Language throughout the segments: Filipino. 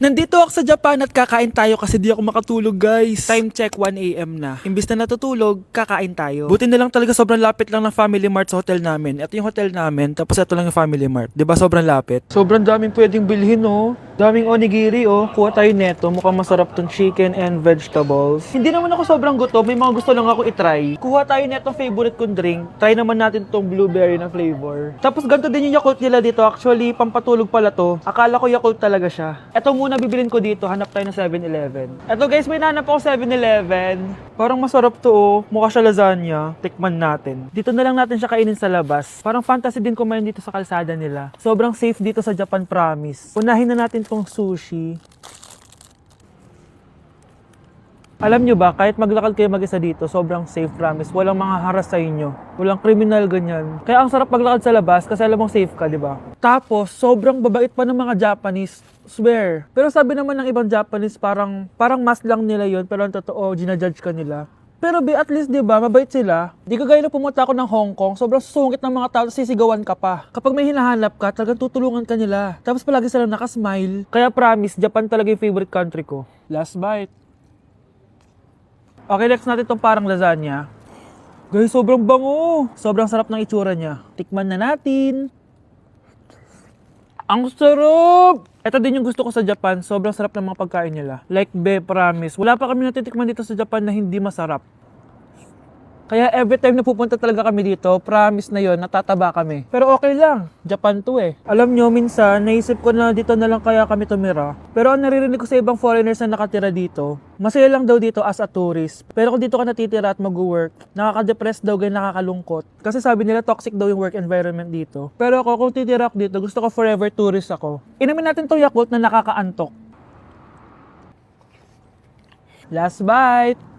Nandito ako sa Japan at kakain tayo kasi di ako makatulog, guys. Time check 1 AM na. Imbis na natutulog, kakain tayo. Buti na lang talaga sobrang lapit lang ng Family Mart sa hotel namin. Ito yung hotel namin, tapos ito lang yung Family Mart. 'Di ba sobrang lapit? Sobrang daming pwedeng bilhin, oh. Daming onigiri, oh. Kuha tayo neto. Mukhang masarap tong chicken and vegetables. Hindi naman ako sobrang gutom. May mga gusto lang ako itry. Kuha tayo netong favorite kong drink. Try naman natin tong blueberry na flavor. Tapos ganito din yung Yakult nila dito. Actually, pampatulog pala to. Akala ko Yakult talaga siya. Ito muna bibilin ko dito. Hanap tayo ng 7-Eleven. Ito guys, may nanap ako 7-Eleven. Parang masarap to, oh. Mukha siya lasagna. Tikman natin. Dito na lang natin siya kainin sa labas. Parang fantasy din kumain dito sa kalsada nila. Sobrang safe dito sa Japan, promise. Unahin na natin tong sushi. Alam nyo ba, kahit maglakad kayo mag-isa dito, sobrang safe, promise. Walang mga haras sa inyo. Walang kriminal, ganyan. Kaya ang sarap maglakad sa labas kasi alam mong safe ka, di ba? Tapos, sobrang babait pa ng mga Japanese. Swear. Pero sabi naman ng ibang Japanese, parang mas lang nila yon, pero ang totoo, ginajudge ka nila. Pero at least, di ba, mabait sila. Di ka gaya na pumunta ako ng Hong Kong, sobrang sungit ng mga tao, sisigawan ka pa. Kapag may hinahanap ka, talagang tutulungan ka nila. Tapos palagi silang nakasmile. Kaya promise, Japan talaga yung favorite country ko. Last bite. Okay, next natin tong parang lasagna. Guys, sobrang bango. Sobrang sarap ng itsura niya. Tikman na natin. Ang sarap! Ito din yung gusto ko sa Japan. Sobrang sarap ng mga pagkain nila. Like, promise. Wala pa kami natitikman dito sa Japan na hindi masarap. Kaya every time na pupunta talaga kami dito, promise na yon, natataba kami. Pero okay lang, Japan to eh. Alam nyo, minsan, naisip ko na dito na lang kaya kami tumira. Pero ang naririnig ko sa ibang foreigners na nakatira dito, masaya lang daw dito as a tourist. Pero kung dito ka natitira at mag-work, nakaka-depress daw, ganyan nakakalungkot. Kasi sabi nila toxic daw yung work environment dito. Pero ako, kung titira ako dito, gusto ko forever tourist ako. Inumin natin to Yakult na nakakaantok. Last bite!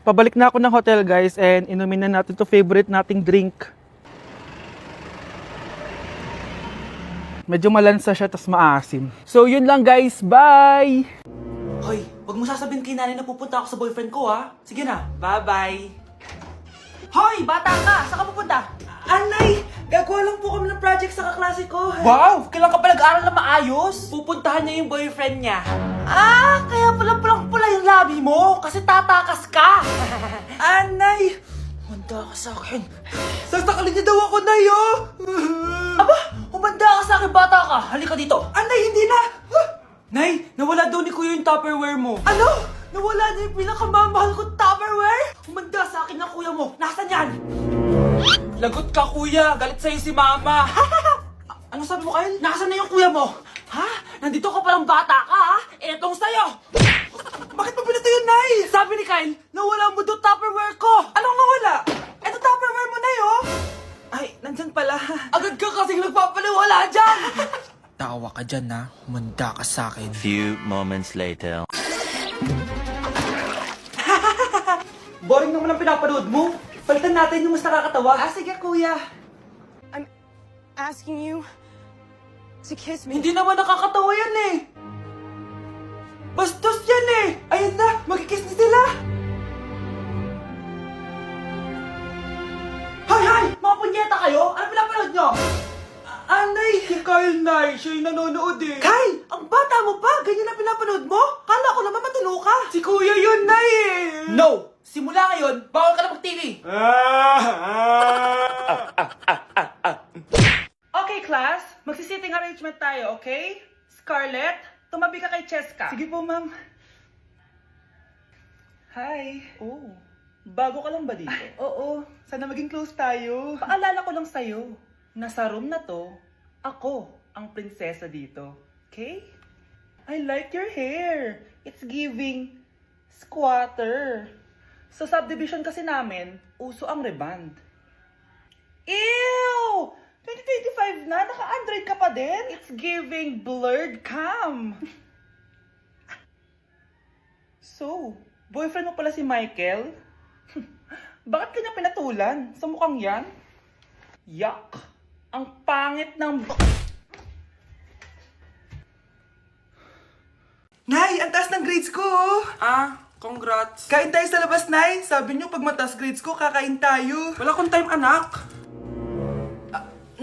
Pabalik na ako ng hotel, guys, and inumin na natin to favorite nating drink. Medyo malansa siya, tas maasim. So, yun lang, guys. Bye! Hoy, wag mo sasabihin kay nanay na pupunta ako sa boyfriend ko, ha? Sige na, bye-bye. Hoy, bata ka! Saan ka pupunta? Anay! Gagawa lang po kami ng project sa kaklase ko. Wow! Kailan ka pa nag-aaral na maayos? Pupuntahan niya yung boyfriend niya. Ah, kaya pulang-pula yung labi mo kasi tatakas ka. Anay! Humanda ka sa akin. Sasakalin niya daw ako, Nay, oh! Aba, humanda ka sa akin, bata ka. Halika dito. Anay, hindi na! Nay, nawala daw ni Kuya yung Tupperware mo. Ano? Nawala niya yung pinakamamahal kong Tupperware? Humanda sa akin ng kuya mo. Nasaan yan? Lagot ka, kuya. Galit sa'yo si mama. Ano sabi mo, Kyle? Nasaan na yung kuya mo? Ha? Nandito ka palang bata ka, ha? Etong sa'yo. Bakit mo pinito yun, Nay? Sabi ni Kyle, nawala mo doon Tupperware ko. Anong nawala? Eto Tupperware mo, Nay, oh. Ay, nandyan pala. Agad ka kasing nagpapaliwala dyan. Tawa ka dyan, ha? Humanda ka sa akin. Few moments later. Boring naman ang pinapanood mo. Palitan natin yung mas nakakatawa. Ah, sige, kuya. I'm asking you to kiss me. Hindi naman nakakatawa yan eh. Bastos yan eh. Ayun na, magkikiss na sila. Hay! Mga punyeta kayo? Ano pinapanood nyo? Anay! Si Kyle, Nay. Siya yung nanonood eh. Kyle! Ang bata mo pa! Ganyan na pinapanood mo? Kala ko naman matino ka. Si Kuya yun, Nay eh. No! Simula ngayon, bawal ka na mag-TV. Okay, class. Magsisitting arrangement tayo, okay? Scarlett, tumabi ka kay Cheska. Sige po, ma'am. Hi. Oh, bago ka lang ba dito? Oo. Sana maging close tayo. Paalala ko lang sa'yo, na sa room na to, ako ang prinsesa dito. Okay? I like your hair. It's giving squatter. Sa subdivision kasi namin, uso ang reband. Ew! 2025 na, naka-Android ka pa din? It's giving blurred cam. So, boyfriend mo pala si Michael? Bakit kanya pinatulan? Sa mukhang yan? Yuck! Ang pangit ng... Nay, ang taas ng grades ko! Ah, congrats. Kain tayo sa labas, Nay. Sabi niyo, pag mataas grades ko, kakain tayo. Wala akong time, anak.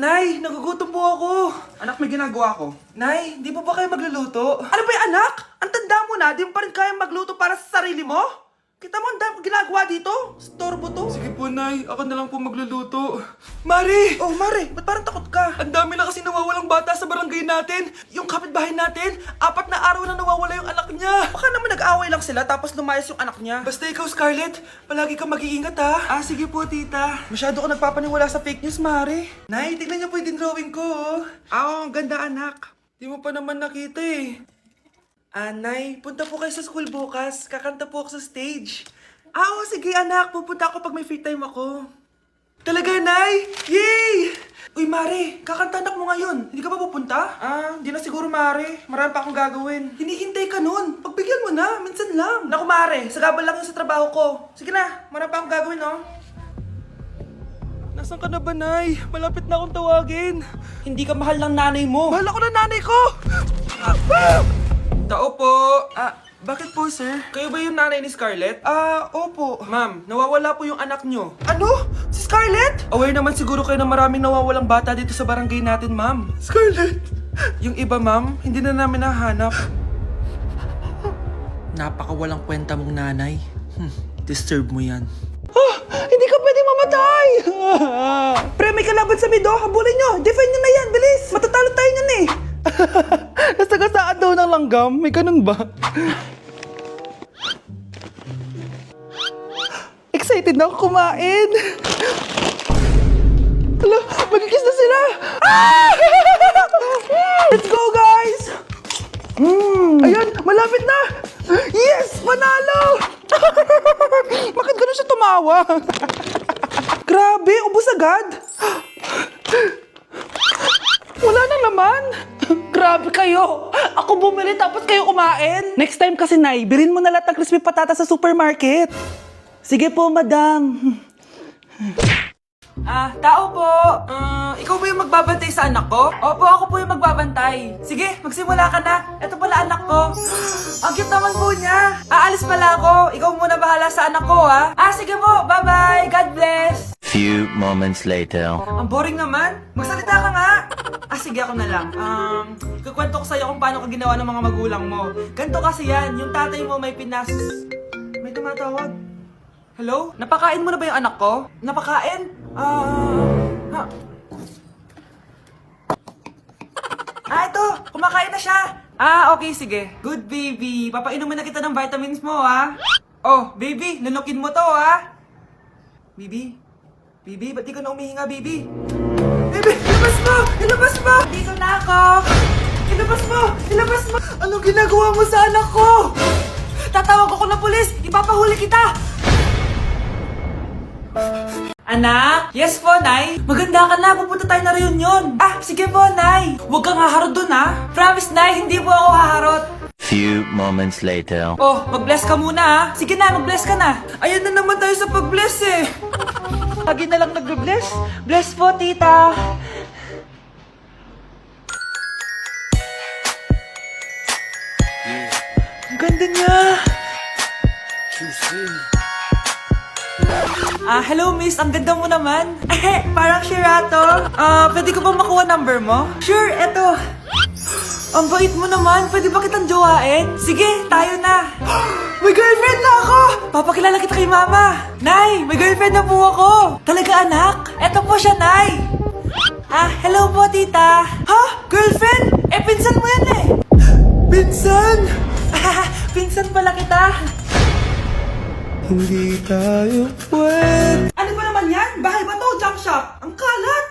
Nay, nagugutom po ako. Anak, may ginagawa ko. Nay, di po ba kayo magluluto? Ano ba yung anak? Ang tanda mo na, di mo pa rin kaya magluto para sa sarili mo? Kita mo ang dami kong ginagawa dito? Storbo to. Sige po, Nay. Ako na lang po magluluto. Mari! Oh, Mari, ba't parang takot ka? Ang dami na kasi nawawalang bata sa barangay natin. Yung kapitbahay natin, 4 na araw na nawawala yung anak niya. Baka naman nag-away lang sila tapos lumayas yung anak niya. Basta ikaw, Scarlett, palagi kang mag-iingat ha. Ah, sige po, tita. Masyado ko nagpapaniwala sa fake news, Mari. Nay, tignan niyo po yung drawing ko. Oh. Ah, ang ganda, anak. Di mo pa naman nakita eh. Nay, punta po kayo sa school bukas. Kakanta po ako sa stage. Ah, oh, sige anak. Pupunta ako pag may free time ako. Talaga, Nay? Yay! Uy, Mare, kakanta anak mo ngayon. Hindi ka ba pupunta? Ah, hindi na siguro, Mare. Marami pa akong gagawin. Hinihintay ka nun. Pagbigyan mo na, minsan lang. Naku, Mare, sagabal lang yun sa trabaho ko. Sige na, marami pa akong gagawin, no? Nasaan ka na ba, Nay? Malapit na akong tawagin. Hindi ka mahal ng nanay mo. Mahal ako ng nanay ko! Tao po. Bakit po, sir? Kayo ba yung nanay ni Scarlett? Opo. Ma'am, nawawala po yung anak nyo. Ano? Si Scarlett? Aware naman siguro kayo na maraming nawawalang bata dito sa barangay natin, ma'am. Scarlett! Yung iba, ma'am, hindi na namin nahanap. Napakawalang kwenta mong nanay. Disturb mo yan. Hindi ka pwede mamatay! Pre, may kalaban sa mido. Habulin nyo. Defend nyo na yan. Bilis. Matatalo tayo nyan eh. Nasagasaan daw ng langgam? May ganun ba? Excited na ako kumain. Hala, magkikis na sila. Ah! Let's go, guys! Ayan, malapit na! Yes! Manalo! Bakit ganun siya tumawa? Grabe, ubos agad! Wala na naman! Grabe kayo! Ako bumili tapos kayo kumain! Next time kasi, Nay, bilhin mo na lahat ng crispy patata sa supermarket. Sige po, madam. Tao po! Ikaw ba yung magbabantay sa anak ko? Opo, ako po yung magbabantay. Sige, magsimula ka na. Ito pala anak ko. Ang cute naman po niya. Aalis pala ako. Ikaw muna bahala sa anak ko, ha? Sige po. Bye-bye. God bless. Few moments later. Ang boring naman. Magsalita ka nga. Sige, ako na lang. Kukwento ko sa'yo kung paano ka ginawa ng mga magulang mo. Ganto kasi yan. Yung tatay mo may May tumatawag. Hello? Napakain mo na ba yung anak ko? Napakain? Ito! Kumakain na siya! Okay, sige. Good, baby. Papainumin na kita ng vitamins mo, ha? Oh, baby, lunukin mo to, ha? Baby? Baby, ba't di ka na umihinga, baby? Baby, ilabas mo! Ilabas mo! Dito na ako! Ilabas mo! Ilabas mo! Anong ginagawa mo sa anak ko? Tatawag ako ng pulis! Ipapahuli kita! Anak? Yes po, Nay. Maganda ka na. Pupunta tayo na reunion. Sige po, Nay. Huwag kang haharot dun, ha? Promise, Nay. Hindi po ako haharot. Few moments later. Oh, mag-bless ka muna, ha? Sige na, mag-bless ka na. Ayan na naman tayo sa pag-bless, eh. Lagi na lang nag-bless. Bless po, tita. Ang ganda niya. Hello miss, ang ganda mo naman. Parang Shirato. Pwede ko ba makuha number mo? Sure, eto. Ang bait mo naman, pwede ba kitang jowain? Sige, tayo na. May girlfriend na ako! Papakilala kita kay mama. Nay, may girlfriend na po ako. Talaga anak? Eto po siya, Nay. Hello po tita. Ha? Girlfriend? Pinsan mo yan eh. Pinsan? Pinsan pala kita. Hindi tayo pwede. Ano ba naman yan? Bahay ba to? Junk shop? Ang kalat!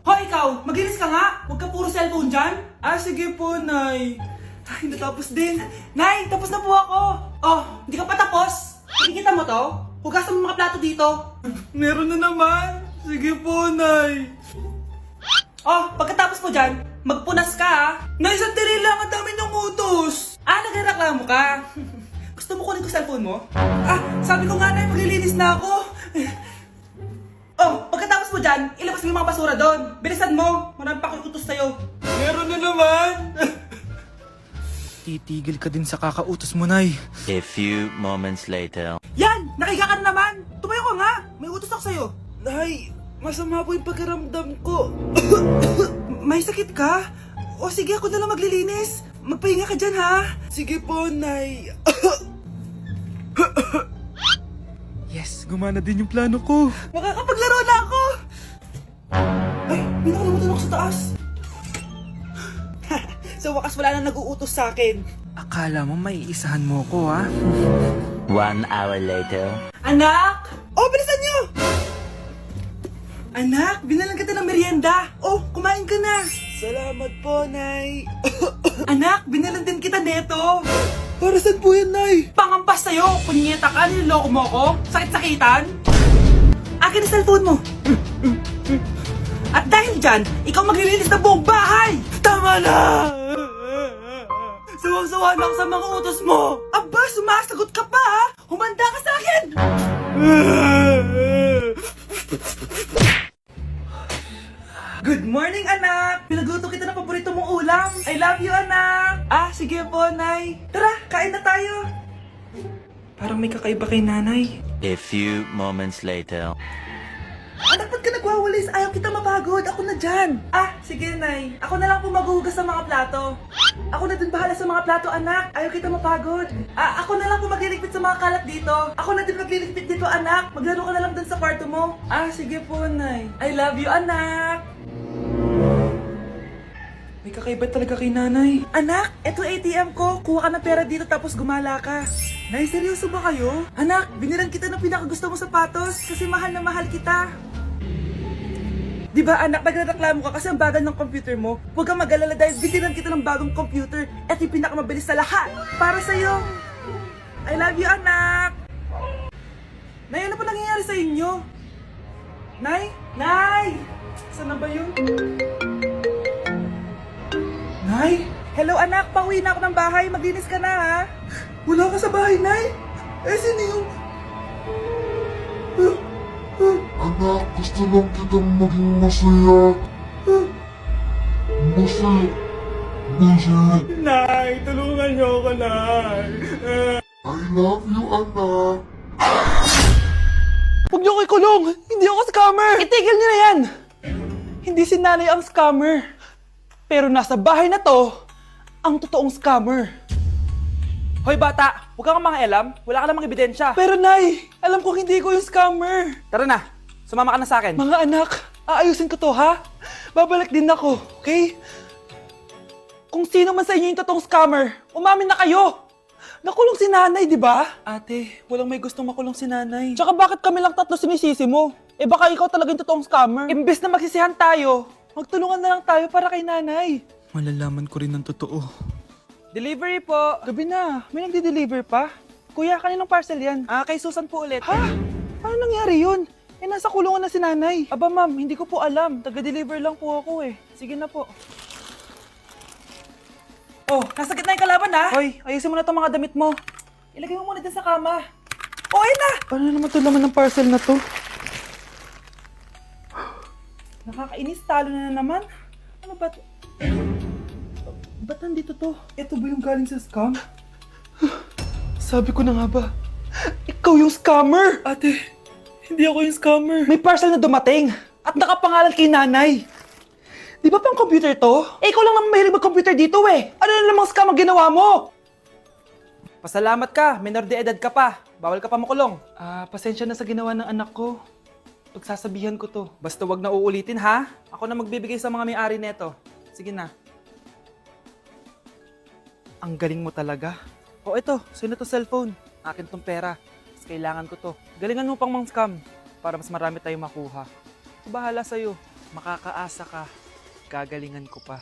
Hoy, ikaw! Maginis ka nga! Huwag ka puro cellphone dyan! Sige po, Nay. Ay, natapos din. Nay, tapos na po ako! Oh, hindi ka pa tapos? Nakikita mo to? Hugasan mo mga plato dito. Meron na naman. Sige po, Nay. Oh, pagkatapos mo dyan, magpunas ka ha. Nay, sandali lang! Ang dami ng utos! Nagreklamo ka? Gusto mo kunin ko cellphone mo? Sabi ko nga, Nay, maglilinis na ako. Oh, pagkatapos mo dyan, ilabas mo yung mga basura doon. Bilisan mo, marami pa akong utos sa'yo. Meron na naman. Titigil ka din sa kakautos mo, Nay. A few moments later. Yan! Nakiga ka na naman! Tumayo ka nga! May utos ako sa'yo. Nay, Masama po yung pakiramdam ko. May sakit ka? O sige, ako na lang maglilinis. Magpahinga ka dyan, ha? Sige po, Nay. Yes, gumana din yung plano ko. Makakapaglaro na ako! Ay, may nakalimutan ako sa taas. Sa wakas wala na nag-uutos sa akin. Akala mo may isahan mo ko, ha? 1 hour later. Anak! Oh, bilisan niyo! Anak, binalan kita ng merienda. Oh, kumain ka na. Salamat po, Nay. Anak, binalan din kita neto. Para saan po yan, Nay? Pangampas sa'yo. Punyeta ka, niloloko mo ko. Sakit-sakitan. Akin ang cellphone mo. At dahil dyan, ikaw maglilinis ng buong bahay. Tama na! Sawang-sawa na ako sa mga utos mo. Aba, sumasagot ka pa, ha? Humanda ka sa akin! Good morning, anak! Pinagluto kita ng paborito mong ulam. I love you, anak! Ah, sige po, Nay. Tara, kain na tayo. Parang may kakaiba kay nanay. A few moments later. Anak, ba't ka nagwawalis? Ayaw kita mapagod. Ako na dyan. Ah, sige, Nay. Ako na lang po maghuhugas sa mga plato. Ako na din bahala sa mga plato, anak. Ayaw kita mapagod. Ah, ako na lang po magliligpit sa mga kalat dito. Ako na din magliligpit dito, anak. Maglaro ka na lang dun sa kwarto mo. Ah, sige po, Nay. I love you, anak. May kakaiba talaga kay nanay. Anak, eto ATM ko. Kuha ka ng pera dito tapos gumala ka. Nay, seryoso ba kayo? Anak, binilan kita ng pinakagusto mong sapatos kasi mahal na mahal kita. Di ba anak, nagreklamo ka kasi ang bagal ng computer mo? Huwag kang mag-alala dahil binilan kita ng bagong computer at yung pinakamabilis sa lahat. Para sa'yo. I love you, anak. Nay, ano pa nangyayari sa inyo? Nay? Nay! Saan na ba yun? Nay? Hello anak, pauwi na ako ng bahay. Maglinis ka na, ha? Wala ka sa bahay, Nay? Eh, sino yung... Anak, gusto lang kitang maging masaya. Masaya. Masaya. Nay, tulungan niyo ako, Nay. I love you, anak. Huwag niyo ko ikulong! Hindi ako scammer! Itigil niyo na yan! Hindi si nanay ang scammer. Pero nasa bahay na to, ang totoong scammer. Hoy bata, huwag kang mangialam. Wala ka namang ebidensya. Pero nay, alam ko hindi ko yung scammer. Tara na, sumama ka na sa akin. Mga anak, aayusin ko to ha? Babalik din ako, okay? Kung sino man sa inyo yung totoong scammer, umamin na kayo! Nakulong si nanay, di ba? Ate, walang may gustong makulong si nanay. Tsaka bakit kami lang tatlo sinisisi mo? Eh baka ikaw talaga yung totoong scammer. Imbes na magsisihan tayo, magtulungan na lang tayo para kay nanay. Malalaman ko rin ng totoo. Delivery po. Gabi na, may nagde-deliver pa. Kuya, kaninong parcel yan? Ah, kay Susan po ulit. Ha? Paano nangyari yun? Eh, nasa kulungan na si nanay. Aba ma'am, hindi ko po alam. Taga-deliver lang po ako eh. Sige na po. Oh, nasa gitna yung kalaban ha? Hoy, ayusin mo na itong mga damit mo. Ilagay mo muna dyan sa kama. Oh, ayun na! Paano naman ito laman ng parcel na to? Nakakainis, talo na naman. Ano ba ito? Ba't nandito to? Ito ba yung galing sa scam? Sabi ko na nga ba, ikaw yung scammer! Ate, hindi ako yung scammer. May parcel na dumating at nakapangalan kay nanay. Di ba pang computer to? Eh, ikaw lang naman mahilig mag-computer dito eh. Ano na namang scam ang ginawa mo? Pasalamat ka, minor de edad ka pa. Bawal ka pa makulong. Pasensya na sa ginawa ng anak ko. Pagsasabihan ko to. Basta wag na uulitin ha. Ako na magbibigay sa mga may-ari neto. Sige na. Ang galing mo talaga. O eto, sino to cellphone? Akin tong pera. Mas kailangan ko to. Galingan mo pang mang-scam para mas marami tayong makuha. Bahala sa'yo. Makakaasa ka. Gagalingan ko pa.